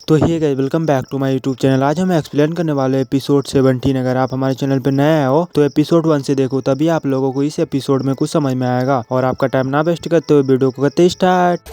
तो hey guys, welcome back to my YouTube channel. आज हम एक्सप्लेन करने वाले एपिसोड 17। अगर आप हमारे चैनल पर नए आए हो तो एपिसोड 1 से देखो, तभी आप लोगों को इस एपिसोड में कुछ समझ में आएगा। और आपका टाइम ना वेस्ट करते हुए वीडियो को करते स्टार्ट।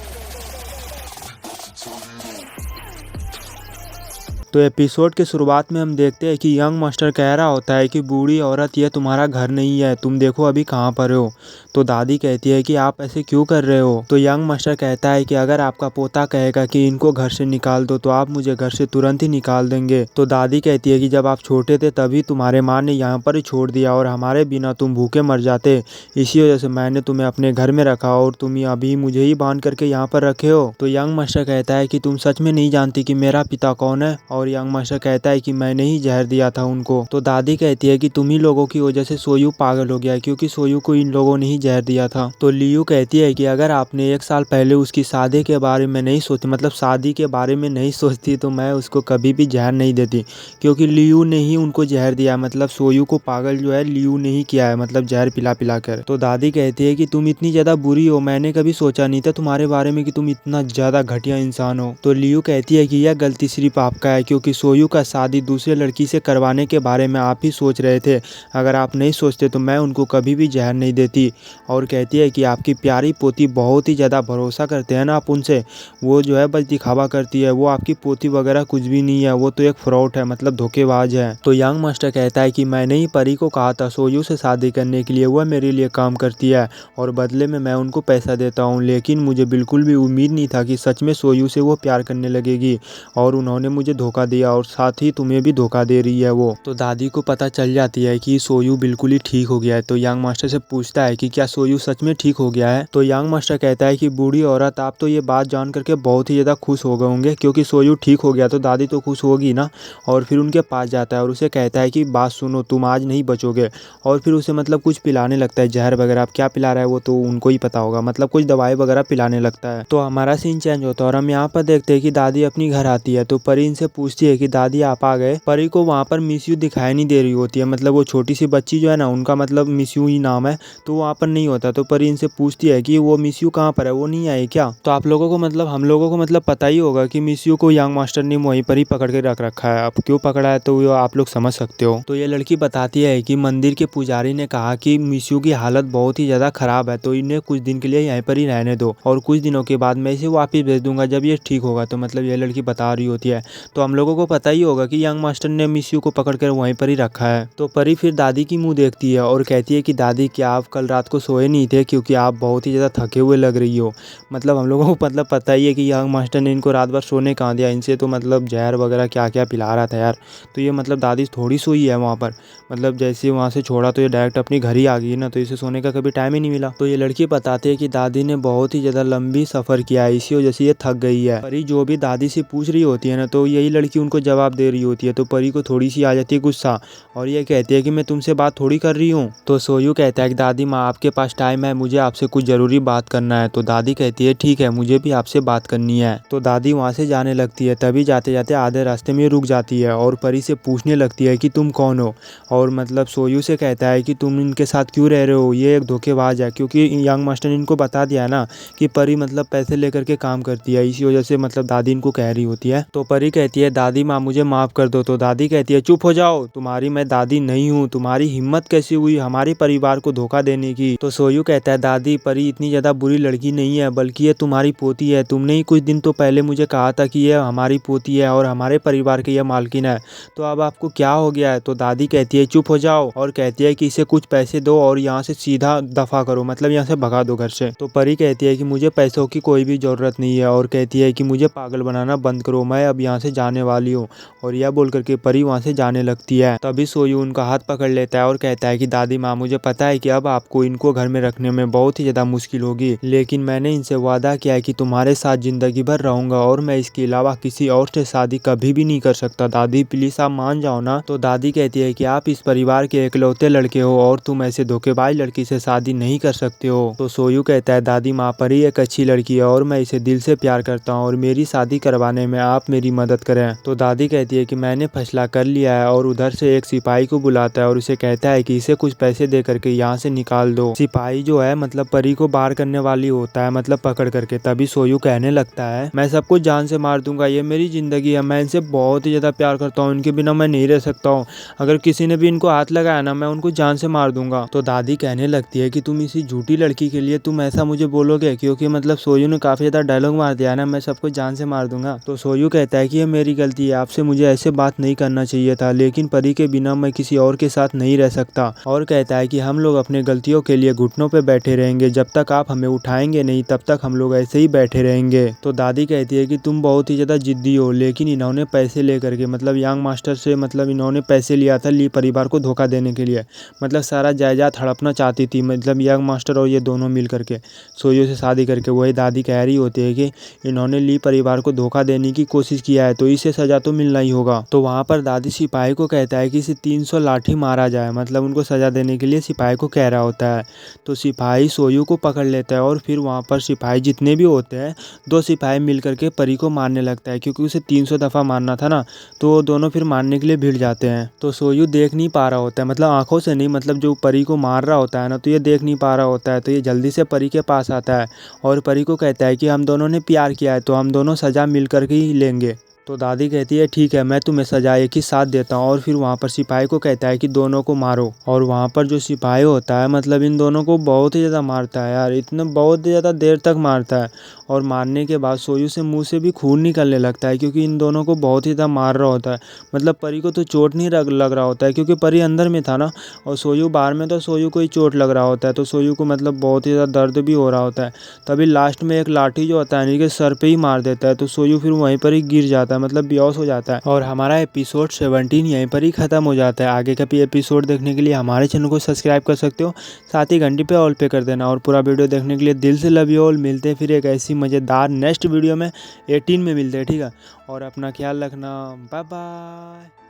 तो एपिसोड के शुरुआत में हम देखते हैं कि यंग मास्टर कह रहा होता है कि बूढ़ी औरत, यह तुम्हारा घर नहीं है, तुम देखो अभी कहाँ पर हो। तो दादी कहती है कि आप ऐसे क्यों कर रहे हो। तो यंग मास्टर कहता है कि अगर आपका पोता कहेगा कि इनको घर से निकाल दो तो आप मुझे घर से तुरंत ही निकाल देंगे। तो दादी कहती है कि जब आप छोटे थे तभी तुम्हारे माँ ने यहाँ पर ही छोड़ दिया और हमारे बिना तुम भूखे मर जाते, इसी वजह से मैंने तुम्हें अपने घर में रखा और तुम अभी मुझे ही बांध करके यहाँ पर रखे हो। तो यंग मास्टर कहता है कि तुम सच में नहीं जानती कि मेरा पिता कौन है। और यंग मास्टर कहता है कि मैंने ही जहर दिया था उनको। तो दादी कहती है कि तुम ही लोगों की वजह से सोयू पागल हो गया है, क्योंकि सोयू को इन लोगों ने ही जहर दिया था। तो लियू कहती है कि अगर आपने 1 साल पहले उसकी शादी के बारे में नहीं सोची, मतलब शादी के बारे में नहीं सोचती, तो मैं उसको कभी भी जहर नहीं देती, क्योंकि लियू ने ही उनको जहर दिया। मतलब सोयू को पागल जो है लियू ने ही किया है, मतलब जहर पिला पिला कर। तो दादी कहती है कि तुम इतनी ज्यादा बुरी हो, मैंने कभी सोचा नहीं था तुम्हारे बारे में कि तुम इतना ज्यादा घटिया इंसान हो। तो लियू कहती है कि यह गलती सिर्फ आपका है, क्योंकि सोयू का शादी दूसरे लड़की से करवाने के बारे में आप ही सोच रहे थे। अगर आप नहीं सोचते तो मैं उनको कभी भी जहर नहीं देती। और कहती है कि आपकी प्यारी पोती बहुत ही ज़्यादा भरोसा करते हैं ना आप उनसे, वो जो है बस दिखावा करती है, वो आपकी पोती वगैरह कुछ भी नहीं है, वो तो एक फ्रॉड है, मतलब धोखेबाज है। तो यंग मास्टर कहता है कि मैंने ही परी को कहा था सोयू से शादी करने के लिए, वह मेरे लिए काम करती है और बदले में मैं उनको पैसा देता हूँ, लेकिन मुझे बिल्कुल भी उम्मीद नहीं था कि सच में सोयू से वो प्यार करने लगेगी और उन्होंने मुझे धोखा दिया और साथ ही तुम्हें भी धोखा दे रही है वो। तो दादी को पता चल जाती है कि सोयू बिल्कुल ही ठीक हो गया है। तो यंग मास्टर से पूछता है कि क्या सोयू सच में ठीक हो गया है। तो यंग मास्टर कहता है कि बूढ़ी औरत, आप तो ये बात जान करके बहुत ही ज़्यादा खुश हो गए होंगे, क्योंकि सोयू ठीक हो गया तो दादी तो खुश होगी ना। और फिर उनके पास जाता है और उसे कहता है कि बात सुनो, तुम आज नहीं बचोगे। और फिर उसे मतलब कुछ पिलाने लगता है, जहर वगैरह। अब क्या पिला रहा है वो तो उनको ही पता होगा, मतलब कुछ दवाई वगैरह पिलाने लगता है। तो हमारा सीन चेंज होता है और हम यहाँ पर देखते हैं कि दादी अपनी घर आती है। तो परी इनसे पूछती है कि दादी आप आ गए। परी को वहाँ पर मिसयू दिखाई नहीं दे रही होती है, मतलब वो छोटी सी बच्ची जो है ना, उनका मतलब मिसयू ही नाम है, तो वहाँ पर नहीं होता। तो परी इनसे पूछती है कि वो मिसयू कहाँ पर है, वो नहीं आई क्या। तो आप लोगों को मतलब हम लोगों को मतलब पता ही होगा कि मिसयू को यंग मास्टर ने वहीं पर ही पकड़ के रख रखा है। अब क्यों पकड़ा है तो वो आप लोग समझ सकते हो। तो ये लड़की बताती है कि मंदिर के पुजारी ने कहा कि मिसयू की हालत बहुत ही ज़्यादा खराब है, तो इन्हें कुछ दिन के लिए यहीं पर ही रहने दो और कुछ दिनों के बाद मैं इसे वापस भेज दूंगा जब ये ठीक होगा। तो मतलब ये लड़की बता रही होती है। तो हम लोगों को पता ही होगा कि यंग मास्टर ने मिसयू को पकड़कर वहीं पर ही रखा है। तो परी फिर दादी की मुंह देखती है और कहती है कि दादी क्या आप कल रात को सोए नहीं थे, क्योंकि आप बहुत ही ज़्यादा थके हुए लग रही हो। मतलब हम लोगों को मतलब पता ही है कि यंग मास्टर ने इनको रात भर सोने कहाँ दिया, इनसे तो मतलब जहर वगैरह क्या क्या पिला रहा था यार। तो ये मतलब दादी थोड़ी सोई है वहाँ पर, मतलब जैसे वहाँ से छोड़ा तो ये डायरेक्ट अपनी घर ही आ गई ना, तो इसे सोने का कभी टाइम ही नहीं मिला। तो ये लड़की बताती है कि दादी ने बहुत ही ज़्यादा लंबी सफ़र किया है, इसी वजह से ये थक गई है। परी जो भी दादी से पूछ रही होती है ना, तो यही लड़की उनको जवाब दे रही होती है। तो परी को थोड़ी सी आ जाती है गुस्सा और ये कहती है कि मैं तुमसे बात थोड़ी कर रही हूँ। तो सोयू कहता है कि दादी माँ आपके पास टाइम है, मुझे आपसे कुछ ज़रूरी बात करना है। तो दादी कहती है ठीक है, मुझे भी आपसे बात करनी है। तो दादी वहाँ से जाने लगती है, तभी जाते जाते आधे रास्ते में रुक जाती है और परी से पूछने लगती है कि तुम कौन हो। और मतलब सोयू से कहता है कि तुम इनके साथ क्यों रह रहे हो, ये एक धोखेबाज है, क्योंकि यंग मास्टर ने इनको बता दिया ना कि परी मतलब पैसे लेकर के काम करती है, इसी वजह से मतलब दादी इनको कह रही होती है। तो परी कहती है दादी माँ मुझे माफ़ कर दो। तो दादी कहती है चुप हो जाओ, तुम्हारी मैं दादी नहीं हूँ, तुम्हारी हिम्मत कैसी हुई हमारे परिवार को धोखा देने की। तो सोयू कहता है दादी परी इतनी ज़्यादा बुरी लड़की नहीं है, बल्कि ये तुम्हारी पोती है, तुमने ही कुछ दिन तो पहले मुझे कहा था कि ये हमारी पोती है और हमारे परिवार की यह मालकिन है, तो अब आपको क्या हो गया है। तो दादी कहती है चुप हो जाओ और कहती है कि इसे कुछ पैसे दो और यहाँ से सीधा दफा करो, मतलब यहाँ से भगा दो घर से। तो परी कहती है कि मुझे पैसों की कोई भी ज़रूरत नहीं है और कहती है कि मुझे पागल बनाना बंद करो, मैं अब यहाँ से जाने वाली हूँ। और यह बोल करके परी वहाँ से जाने लगती है। तभी सोयू उनका हाथ पकड़ लेता है और कहता है कि दादी माँ मुझे पता है कि अब आपको इनको घर में रखने में बहुत ही ज़्यादा मुश्किल होगी, लेकिन मैंने इनसे वादा किया है कि तुम्हारे साथ ज़िंदगी भर रहूँगा और मैं इसके अलावा किसी और से शादी कभी भी नहीं कर सकता। दादी प्लीज़ आप मान जाओ ना। तो दादी कहती है कि आप इस परिवार के इकलौते लड़के हो और तुम ऐसे धोखेबाज लड़की से शादी नहीं कर सकते हो। तो सोयू कहता है दादी माँ परी एक अच्छी लड़की है और मैं इसे दिल से प्यार करता हूँ और मेरी शादी करवाने में आप मेरी मदद करें। हैं। तो दादी कहती है कि मैंने फैसला कर लिया है और उधर से एक सिपाही को बुलाता है और उसे कहता है कि इसे कुछ पैसे दे करके यहाँ से निकाल दो। सिपाही जो है मतलब परी को बाहर करने वाली होता है, मतलब पकड़ करके। तभी सोयू कहने लगता है मैं सबको जान से मार दूंगा, ये मेरी जिंदगी है, मैं इनसे बहुत ही ज्यादा प्यार करता हूँ, इनके बिना मैं नहीं रह सकता हूँ। अगर किसी ने भी इनको हाथ लगाया ना मैं उनको जान से मार दूंगा। तो दादी कहने लगती है कि तुम इसी झूठी लड़की के लिए तुम ऐसा मुझे बोलोगे, क्योंकि मतलब सोयू ने काफी ज्यादा डायलॉग मार दिया ना, मैं सबको जान से मार दूंगा। तो सोयू कहता है कि ये मेरी गलती है, आपसे मुझे ऐसे बात नहीं करना चाहिए था, लेकिन परी के बिना मैं किसी और के साथ नहीं रह सकता। और कहता है कि हम लोग अपने गलतियों के लिए घुटनों पे बैठे रहेंगे, जब तक आप हमें उठाएंगे नहीं तब तक हम लोग ऐसे ही बैठे रहेंगे। तो दादी कहती है कि तुम बहुत ही ज्यादा जिद्दी हो, लेकिन इन्होंने पैसे लेकर के मतलब यंग मास्टर से मतलब इन्होंने पैसे लिया था ली परिवार को धोखा देने के लिए, मतलब सारा जायदाद हड़पना चाहती थी, मतलब यंग मास्टर और ये दोनों मिल करके सोयू से शादी करके। वही दादी कह रही होती है कि इन्होंने ली परिवार को धोखा देने की कोशिश किया है तो इसे सजा तो मिलना ही होगा। तो वहाँ पर दादी सिपाही को कहता है कि इसे 300 लाठी मारा जाए, मतलब उनको सजा देने के लिए सिपाही को कह रहा होता है। तो सिपाही सोयू को पकड़ लेता है और फिर वहाँ पर सिपाही जितने भी होते हैं 2 सिपाही मिल करके परी को मारने लगता है, क्योंकि उसे 300 दफ़ा मारना था ना, तो दोनों फिर मारने के लिए भिड़ जाते हैं। तो सोयू देख नहीं पा रहा होता है, मतलब आंखों से नहीं, मतलब जो परी को मार रहा होता है ना, तो ये देख नहीं पा रहा होता है। तो ये जल्दी से परी के पास आता है और परी को कहता है कि हम दोनों ने प्यार किया है तो हम दोनों सज़ा मिल करके ही लेंगे। तो दादी कहती है ठीक है, मैं तुम्हें सजा एक ही साथ देता हूँ। और फिर वहाँ पर सिपाही को कहता है कि दोनों को मारो। और वहाँ पर जो सिपाही होता है मतलब इन दोनों को बहुत ही ज़्यादा मारता है यार, इतना बहुत ही ज़्यादा देर तक मारता है। और मारने के बाद सोयू से मुंह से भी खून निकलने लगता है, क्योंकि इन दोनों को बहुत ही ज़्यादा मार रहा होता है। मतलब परी को तो चोट नहीं लग रहा होता है, क्योंकि परी अंदर में था ना और सोयू बाहर में, तो सोयू को ही चोट लग रहा होता है। तो सोयू को मतलब बहुत ही ज़्यादा दर्द भी हो रहा होता है। तभी लास्ट में एक लाठी जो होता है इनके सर पे ही मार देता है, तो सोयू फिर वहीं पर ही गिर जाता है, मतलब बेहोश हो जाता है। और हमारा एपिसोड 17 यहीं पर ही ख़त्म हो जाता है। आगे का भी एपिसोड देखने के लिए हमारे चैनल को सब्सक्राइब कर सकते हो, साथ ही घंटी पे ऑल पे कर देना। और पूरा वीडियो देखने के लिए दिल से लव यू ऑल। मिलते हैं फिर एक ऐसी मज़ेदार नेक्स्ट वीडियो में 18 में मिलते हैं, ठीक है। और अपना ख्याल रखना, बाय बाय।